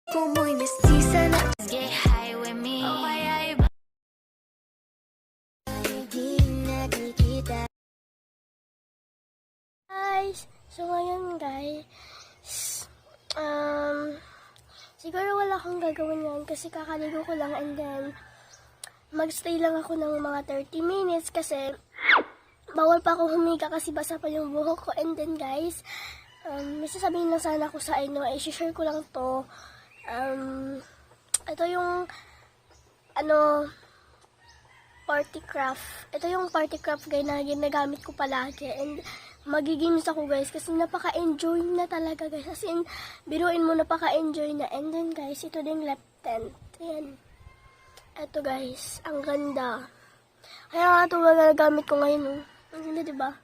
Como mestiza na get high with me. Oh, ay, di nakikita. Guys, so ngayon guys, siguro wala akong gagawin ngayon kasi kakaligo ko lang and then magstay lang ako ng mga 30 minutes kasi bawal pa ako humiga kasi basa pa yung buhok ko. And then guys, may sasabihin lang sana ako sa inyo, i-share ko lang to. Ito yung party craft. Ito yung party craft guys na ginagamit ko palagi and magigims ako guys kasi napaka-enjoy na talaga guys. As in, biruin mo napaka-enjoy na. And then guys, ito din left tent. Ayan. Ito guys, ang ganda. Kaya nga ito magagamit ko ngayon. Ang ganda diba?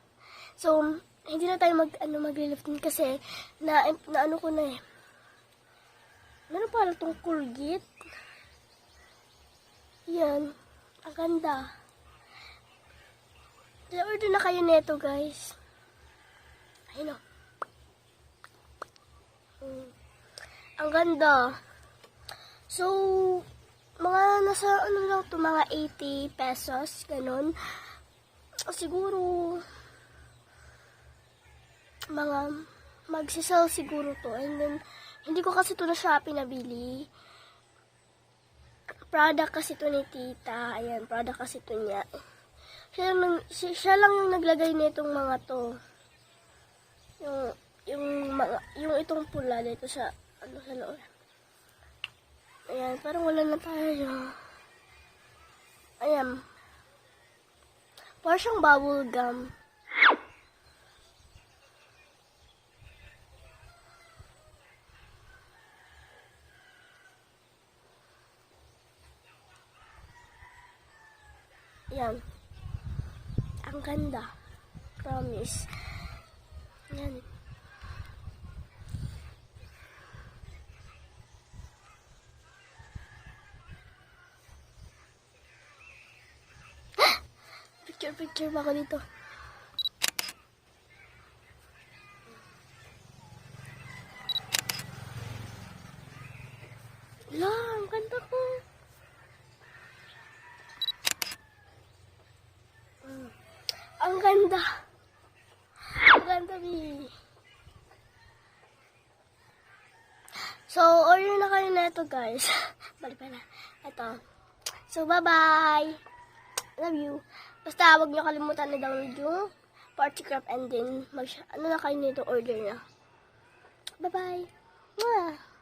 So, hindi na tayo mag-lifting kasi na ano ko na eh. Meron pala itong Colgate. Yan. Ang ganda. Order na kayo neto guys. Ayun o. Ang ganda. So, mga nasa ano lang to, mga 80 pesos. Ganon. Siguro, mga magsisell siguro to. And then, hindi ko kasi to na Shopee nabili. Product kasi to ni tita. Ayan, product kasi to niya. Siya lang yung naglagay nitong mga to. Yung itong pula dito sa sa loob. Ayan, parang wala na tayo. Ayan. Parang siyang bubble gum. Yan. Ang ganda. Promise. Yan. Picture ba ako dito? Lang, ganda ko. Ang ganda. Ang ganda, B. So, order na kayo na ito, guys. Balik pa na. Ito. So, bye-bye. Love you. Basta, huwag niyo kalimutan na download yung party craft and then, ano na kayo nito, order na. Bye-bye. Mwah!